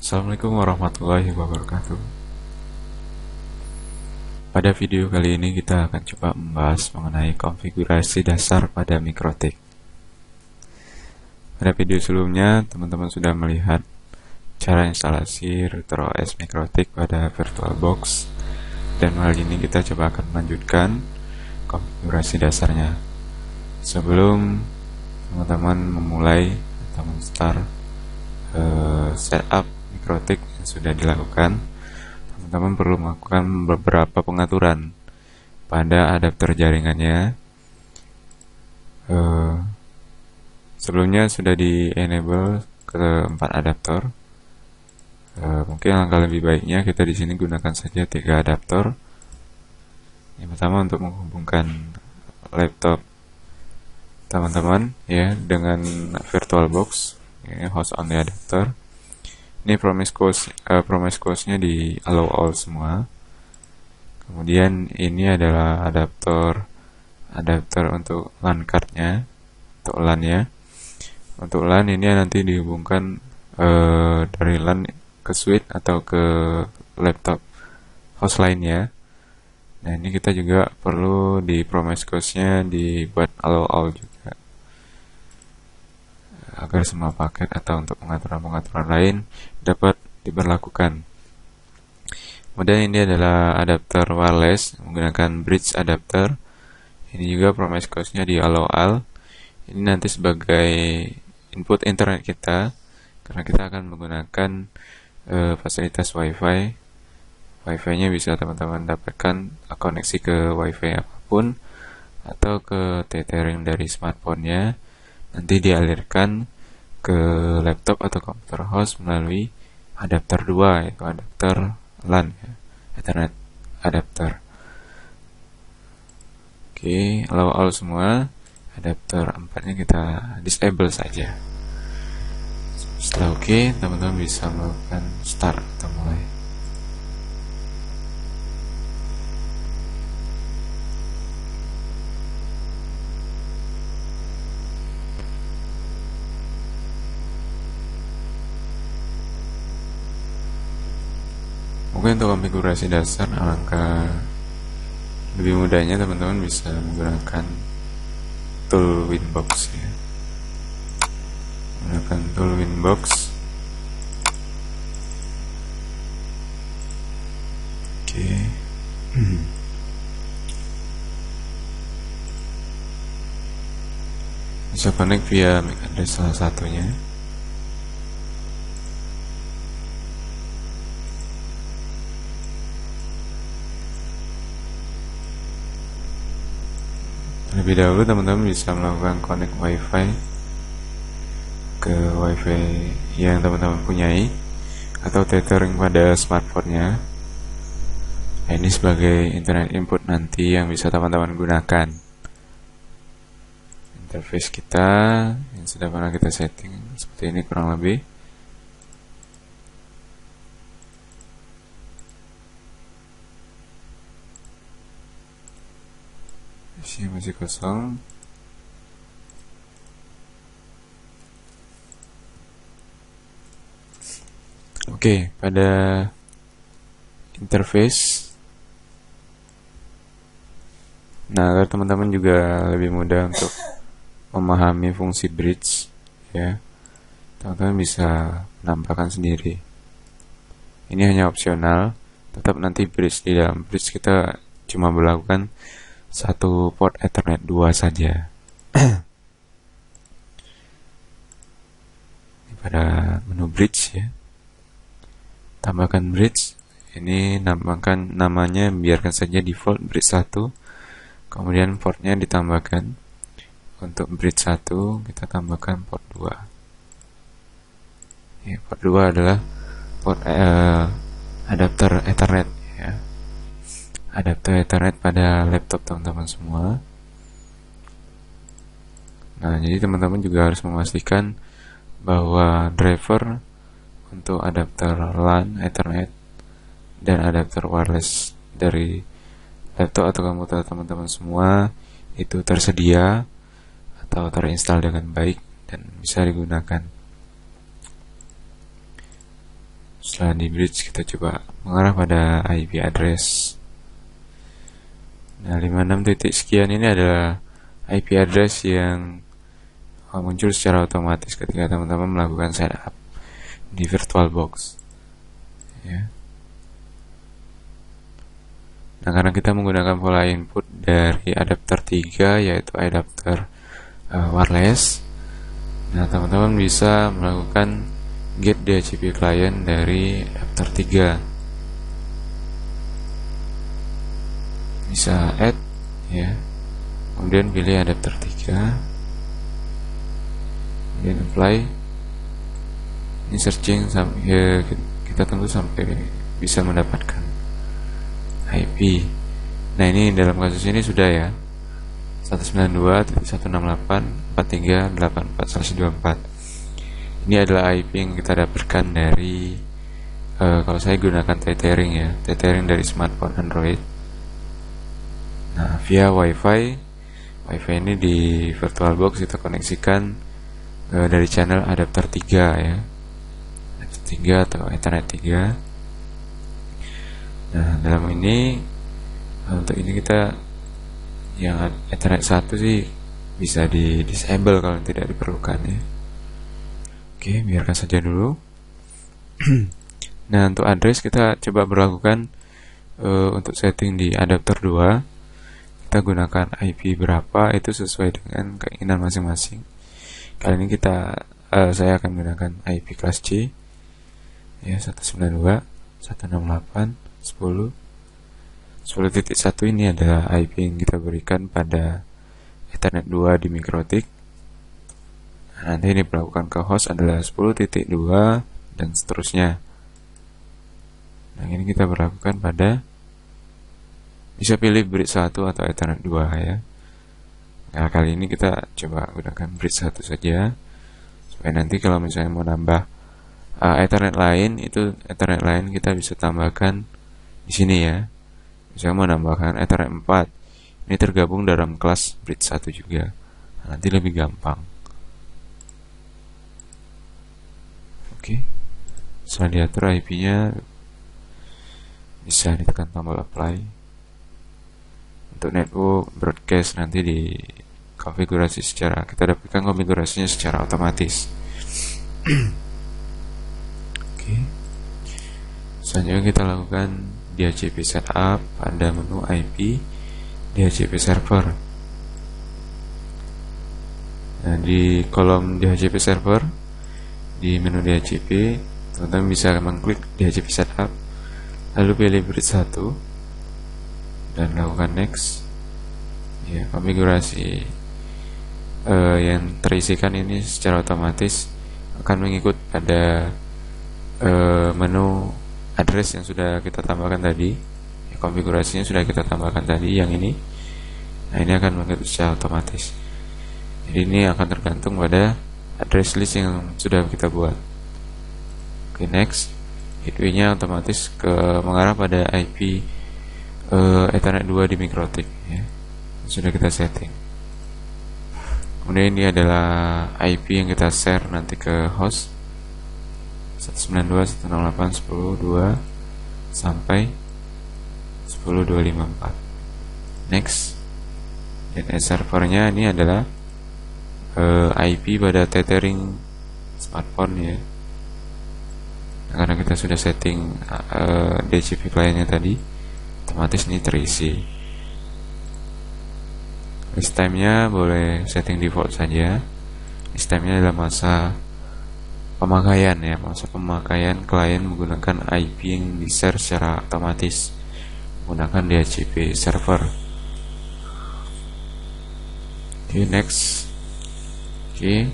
Assalamualaikum warahmatullahi wabarakatuh. Pada video kali ini kita akan coba membahas mengenai konfigurasi dasar pada Mikrotik. Pada video sebelumnya, teman-teman sudah melihat cara instalasi router OS Mikrotik pada VirtualBox, dan kali ini kita coba akan melanjutkan konfigurasi dasarnya. Sebelum teman-teman memulai atau men-start setup Mikrotik yang sudah dilakukan, teman-teman perlu melakukan beberapa pengaturan pada adapter jaringannya. Sebelumnya sudah di enable ke 4 adaptor. Mungkin langkah lebih baiknya kita di sini gunakan saja 3 adaptor. Yang pertama untuk menghubungkan laptop teman-teman ya dengan VirtualBox, ya, host only adapter. Ini promise code-nya di allow all semua. Kemudian ini adalah adaptor untuk LAN card-nya, untuk LAN ya. Untuk LAN ini nanti dihubungkan dari LAN ke switch atau ke laptop host lainnya. Nah, ini kita juga perlu di promise code-nya dibuat allow all juga, agar semua paket atau untuk pengaturan-pengaturan lain dapat diberlakukan. Kemudian ini adalah adapter wireless menggunakan bridge adapter. Ini juga promise code-nya di allow all. Ini nanti sebagai input internet kita, karena kita akan menggunakan fasilitas WiFi. WiFi-nya bisa teman-teman dapatkan koneksi ke WiFi apapun atau ke tethering dari smartphone-nya, nanti dialirkan ke laptop atau komputer host melalui adapter 2, yaitu adapter LAN ya, Ethernet adapter. Oke, allow all semua. Adapter 4-nya kita disable saja. Setelah oke, teman-teman bisa melakukan start atau mulai. Mungkin untuk konfigurasi dasar alangkah lebih mudahnya teman-teman bisa menggunakan tool Winbox ya. Menggunakan tool Winbox. Oke. Bisa connect via MAC address salah satunya. Lebih dahulu teman-teman bisa melakukan connect WiFi ke WiFi yang teman-teman punyai atau tethering pada smartphone-nya. Nah, ini sebagai internet input nanti yang bisa teman-teman gunakan. Interface kita yang sudah pernah kita setting seperti ini kurang lebih. Masih kosong. Oke, pada interface, nah agar teman-teman juga lebih mudah untuk memahami fungsi bridge ya, teman-teman bisa menampakkan sendiri. Ini hanya opsional, tetap nanti bridge, di dalam bridge kita cuma berlakukan satu port Ethernet 2 saja. Pada menu bridge ya, tambahkan bridge. Ini namakan namanya, biarkan saja default bridge 1. Kemudian portnya ditambahkan. Untuk bridge 1 kita tambahkan port 2 ya, port 2 adalah port adapter Ethernet ya, adapter Ethernet pada laptop teman-teman semua. Nah, jadi teman-teman juga harus memastikan bahwa driver untuk adapter LAN Ethernet dan adapter wireless dari laptop atau komputer teman-teman semua itu tersedia atau terinstall dengan baik dan bisa digunakan. Setelah di bridge, kita coba mengarah pada IP address. Nah, 56 titik sekian ini adalah IP address yang muncul secara otomatis ketika teman-teman melakukan setup di VirtualBox ya. Nah, karena kita menggunakan pola input dari adapter 3 yaitu adapter wireless, nah teman-teman bisa melakukan get DHCP client dari adapter 3, bisa add ya, kemudian pilih adapter 3, kemudian apply. Ini searching sampai ya, kita tunggu sampai bisa mendapatkan IP. Nah, ini dalam kasus ini sudah ya 192.168.43.84/24. Ini adalah IP yang kita dapatkan dari kalau saya gunakan tethering ya, tethering dari smartphone Android. Nah, via WiFi ini di VirtualBox kita koneksikan dari channel adapter 3 ya, adapter 3 atau Ethernet 3. Nah, dalam ini untuk ini kita yang Ethernet 1 sih bisa di disable kalau tidak diperlukan ya. Oke, biarkan saja dulu. Nah, untuk address kita coba berlakukan untuk setting di adapter 2. Kita gunakan IP berapa itu sesuai dengan keinginan masing-masing. Kali ini saya akan menggunakan IP kelas C ya, 192.168.10.10.1 ini adalah IP yang kita berikan pada Ethernet 2 di Mikrotik. Nanti ini diperlakukan ke host adalah 10.2 dan seterusnya. Nah, ini kita berlakukan pada, bisa pilih bridge 1 atau Ethernet 2 ya. Nah, kali ini kita coba gunakan bridge 1 saja, supaya nanti kalau misalnya mau nambah Ethernet lain, itu Ethernet lain kita bisa tambahkan di sini ya. Misalnya mau nambahkan Ethernet 4, ini tergabung dalam kelas bridge 1 juga. Nah, nanti lebih gampang. Oke, setelah diatur IP-nya, bisa ditekan tombol apply. Untuk network broadcast nanti di konfigurasi kita dapatkan konfigurasinya secara otomatis. Oke. Selanjutnya kita lakukan DHCP setup pada menu IP DHCP server. Nah, di kolom DHCP server di menu DHCP, teman-teman bisa mengklik DHCP setup, lalu pilih bridge 1 dan lakukan next ya. Konfigurasi yang terisikan ini secara otomatis akan mengikut pada menu address yang sudah kita tambahkan tadi ya, konfigurasinya sudah kita tambahkan tadi yang ini. Nah, ini akan mengikut secara otomatis. Jadi ini akan tergantung pada address list yang sudah kita buat. Oke, next. Gateway-nya otomatis mengarah pada IP Ethernet 2 di Mikrotik ya, sudah kita setting. Kemudian ini adalah IP yang kita share nanti ke host 192.168.10.2 sampai 10.254. Next. Dan servernya ini adalah IP pada tethering smartphone ya. Nah, karena kita sudah setting DHCP client-nya tadi, otomatis ini terisi. List time-nya boleh setting default saja. List time-nya adalah masa pemakaian ya, masa pemakaian klien menggunakan IP yang di-share secara otomatis menggunakan DHCP server. Oke, next. Oke.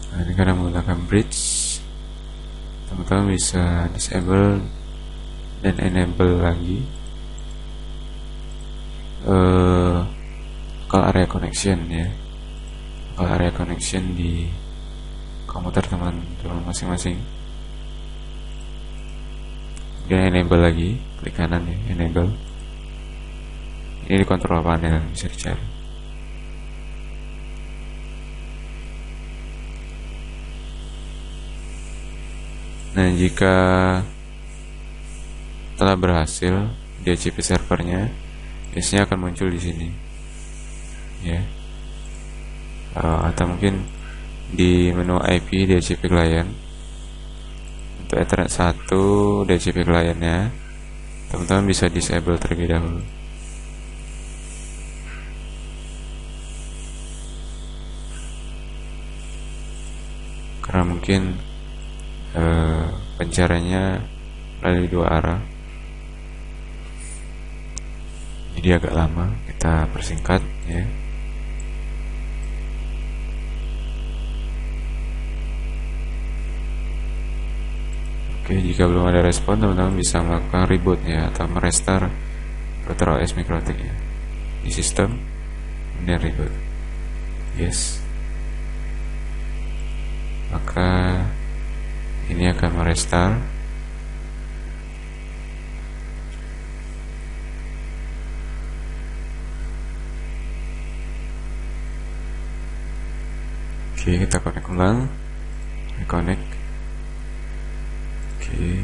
Nah, ini karena menggunakan bridge, teman-teman bisa disable dan enable lagi local area connection ya, local area connection di komputer teman-teman masing-masing. Dan enable lagi, klik kanan ya, enable. Ini di kontrol panel bisa dicari. Nah, jika telah berhasil DHCP servernya, biasanya akan muncul di sini, ya. Atau mungkin di menu IP DHCP client untuk Ethernet 1 DHCP clientnya, teman-teman bisa disable terlebih dahulu. Karena mungkin pencariannya melalui dua arah, jadi agak lama. Kita persingkat, ya. Oke, jika belum ada respon, teman-teman bisa melakukan reboot, ya, atau merestart router OS Mikrotik, ya, di sistem, kemudian reboot. Yes. Maka ini akan merestart. Oke, kita connect ulang. Reconnect. Oke.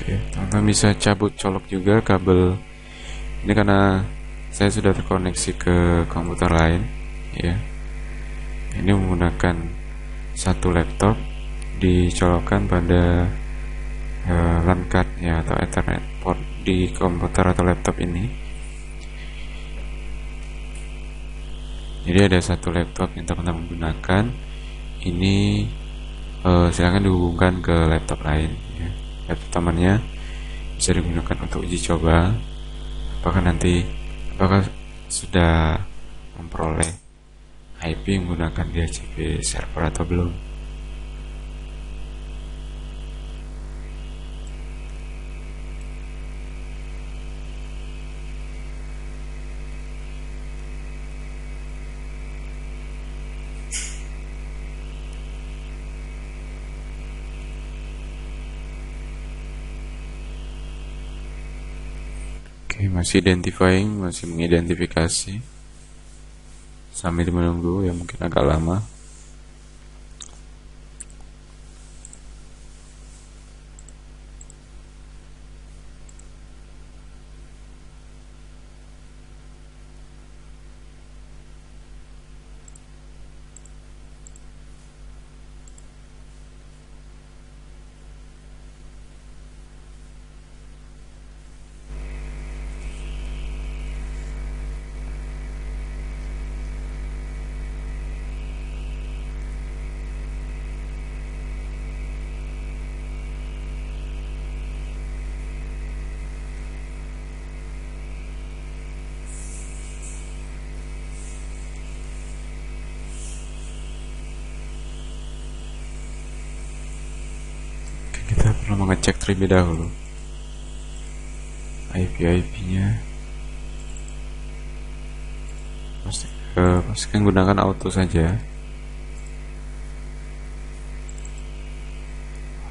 Oke, teman-teman bisa cabut colok juga kabel ini karena saya sudah terkoneksi ke komputer lain, ya. Ini menggunakan satu laptop, dicolokkan pada LAN card, ya, atau Ethernet port di komputer atau laptop ini. Jadi ada satu laptop yang teman-teman gunakan. Ini silakan dihubungkan ke laptop lain, ya. Laptop temannya bisa digunakan untuk uji coba apakah sudah memperoleh IP menggunakan DHCP server atau belum. Oke, masih mengidentifikasi sambil menunggu, ya, mungkin agak lama. Kita perlu mengecek terlebih dahulu IP-nya. Pastikan gunakan auto saja.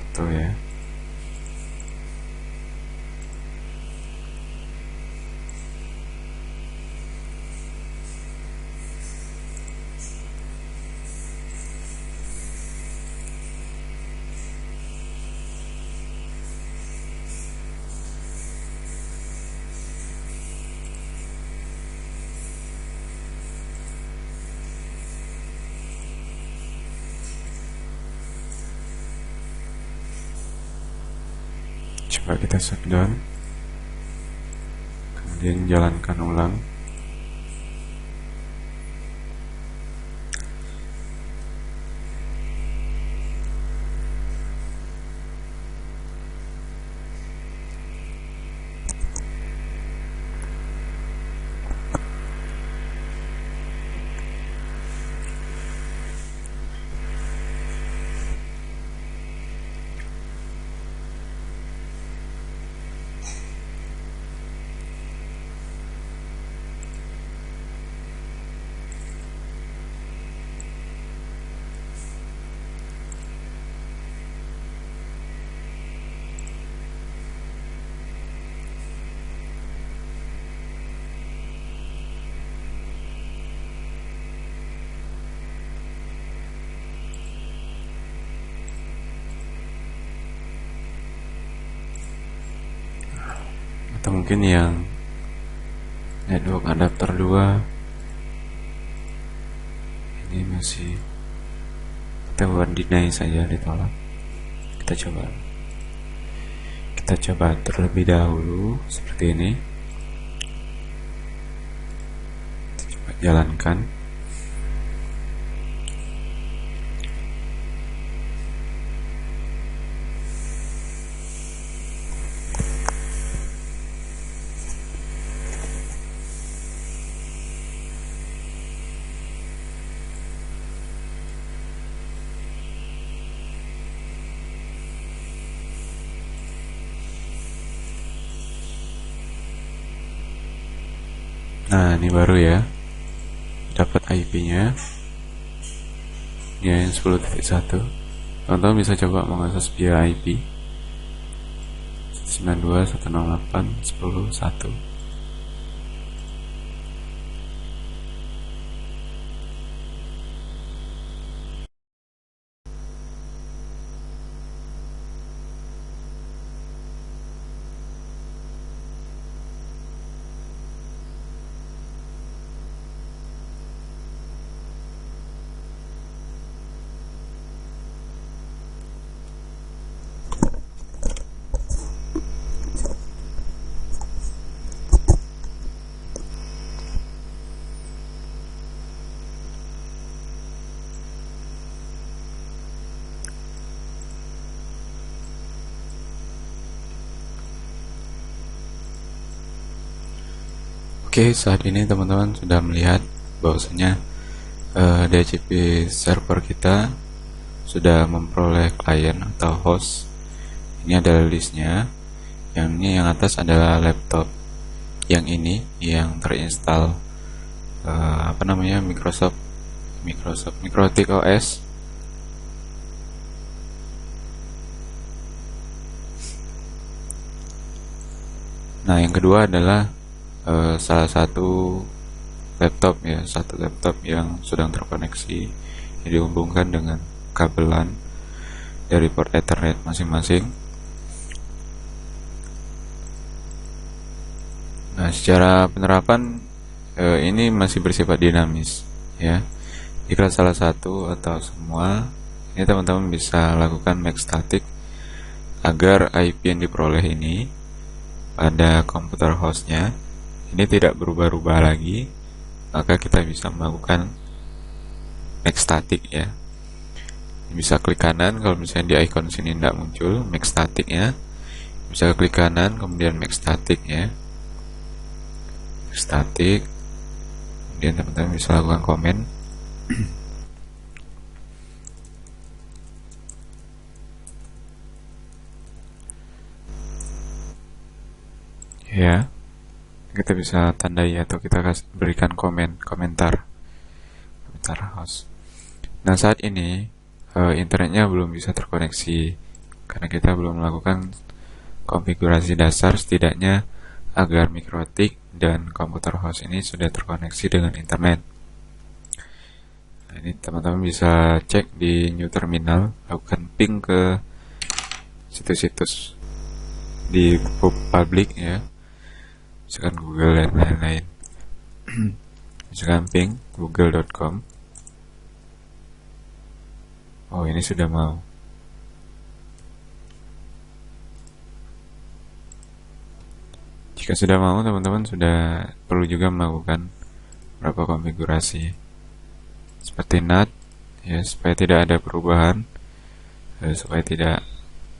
Auto, ya. Coba kita shutdown, kemudian jalankan ulang. mungkin yang network adapter 2 ini masih kita buat deny saja, ditolak. Kita coba terlebih dahulu seperti ini. Kita coba jalankan. Nah, ini baru ya, dapat IP-nya ya, yang 10.1. Teman-teman bisa coba mengakses via IP 192.168.10.1. Oke, saat ini teman-teman sudah melihat bahwasanya DHCP server kita sudah memperoleh klien atau host. Ini adalah listnya. Yang ini yang atas adalah laptop. Yang ini yang terinstall Microsoft Mikrotik OS. Nah, yang kedua adalah salah satu laptop ya, satu laptop yang sedang terkoneksi, yang dihubungkan dengan kabelan dari port Ethernet masing-masing. Nah, secara penerapan ini masih bersifat dinamis ya. Jika salah satu atau semua, ini teman-teman bisa lakukan make static agar IP yang diperoleh ini pada komputer hostnya ini tidak berubah-ubah lagi, maka kita bisa melakukan make static ya. Bisa klik kanan, kalau misalnya di icon sini tidak muncul make static ya, bisa klik kanan kemudian make static ya, make static, kemudian teman-teman bisa lakukan komen. Ya, kita bisa tandai atau kita berikan komentar host. Nah, saat ini internetnya belum bisa terkoneksi karena kita belum melakukan konfigurasi dasar setidaknya agar Mikrotik dan komputer host ini sudah terkoneksi dengan internet. Nah, ini teman-teman bisa cek di new terminal, lakukan ping ke situs-situs di publik ya, misalkan Google dan lain-lain. Misalkan ping google.com. Oh, ini sudah mau. Jika sudah mau, teman-teman sudah perlu juga melakukan beberapa konfigurasi seperti NAT ya, supaya tidak ada perubahan, supaya tidak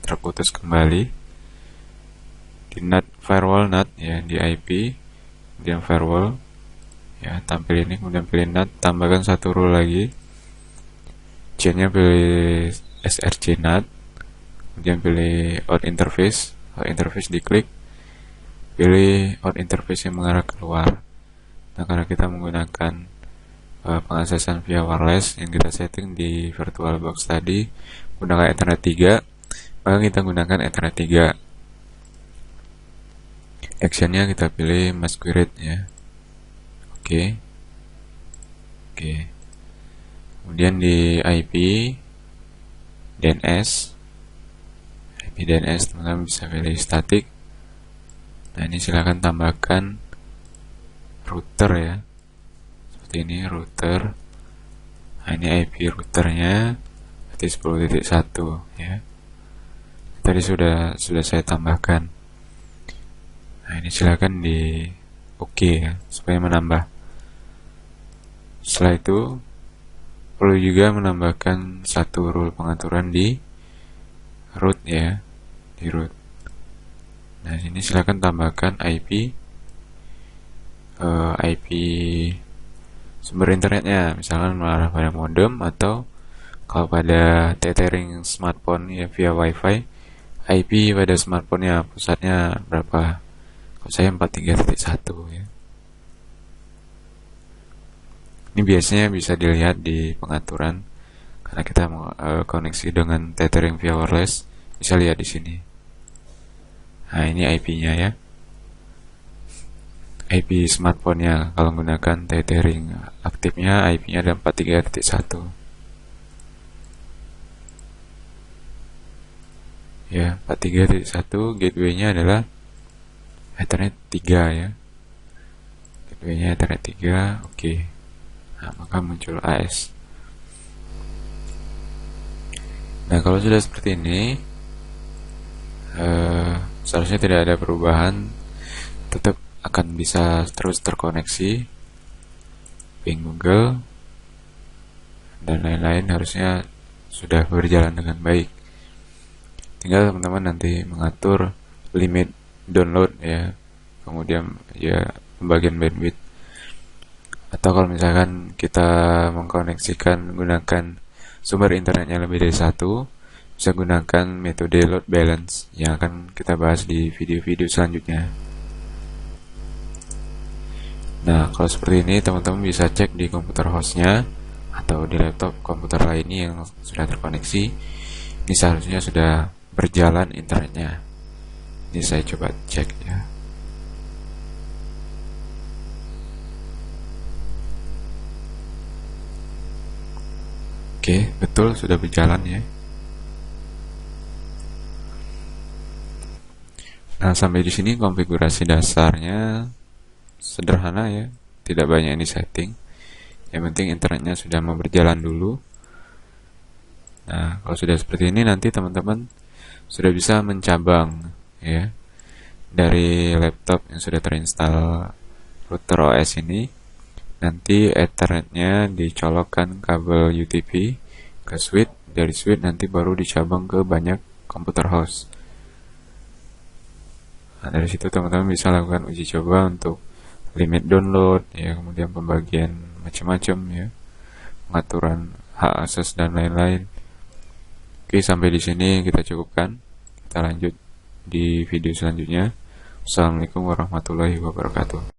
terputus kembali. Di NAT firewall NAT ya, di IP kemudian firewall ya, tampil ini, kemudian pilih NAT, tambahkan satu rule lagi, chainnya pilih src NAT, kemudian pilih out interface diklik, pilih out interface yang mengarah keluar. Nah, karena kita menggunakan pengaksesan via wireless yang kita setting di VirtualBox tadi menggunakan Ethernet 3, maka kita gunakan Ethernet 3. Actionnya kita pilih masquerade ya. Oke. Kemudian di IP DNS teman-teman bisa pilih static Nah, ini silahkan tambahkan router ya, seperti ini router. Nah, ini IP routernya berarti 10.1 ya. Tadi sudah saya tambahkan. Nah, ini silahkan di oke ya, supaya menambah. Setelah itu perlu juga menambahkan satu rule pengaturan di root ya, di root. Nah, ini silahkan tambahkan IP sumber internetnya, misalkan mengarah pada modem, atau kalau pada tethering smartphone ya via wifi, IP pada smartphone-nya pusatnya berapa. Kalau saya 43.1 ya. Ini biasanya bisa dilihat di pengaturan karena kita mau koneksi dengan tethering via wireless, bisa lihat di sini. Nah, ini IP-nya ya. IP smartphone-nya kalau menggunakan tethering aktifnya IP-nya ada 43.1. Ya, 43.1 gateway-nya adalah Ethernet 3 ya. Gateway-nya Ethernet 3, oke. Nah, maka muncul AS. Nah, kalau sudah seperti ini, seharusnya tidak ada perubahan, tetap akan bisa terus terkoneksi ping Google dan lain-lain, harusnya sudah berjalan dengan baik. Tinggal teman-teman nanti mengatur limit download ya, kemudian ya pembagian bandwidth. Atau kalau misalkan kita mengkoneksikan menggunakan sumber internetnya lebih dari satu, bisa gunakan metode load balance yang akan kita bahas di video-video selanjutnya. Nah, kalau seperti ini teman-teman bisa cek di komputer hostnya atau di laptop komputer lainnya yang sudah terkoneksi. Ini seharusnya sudah berjalan internetnya. Ini saya coba cek ya. Oke, betul sudah berjalan ya. Nah, sampai di sini konfigurasi dasarnya sederhana ya, tidak banyak ini setting. Yang penting internetnya sudah mau berjalan dulu. Nah, kalau sudah seperti ini nanti teman-teman sudah bisa mencabang ya dari laptop yang sudah terinstall router OS ini. Nanti Ethernetnya dicolokkan kabel UTP ke switch, dari switch nanti baru dicabang ke banyak komputer host. Nah, dari situ teman-teman bisa lakukan uji coba untuk limit download ya, kemudian pembagian macam-macam ya, pengaturan hak akses dan lain-lain. Oke, sampai di sini kita cukupkan. Kita lanjut di video selanjutnya. Assalamualaikum warahmatullahi wabarakatuh.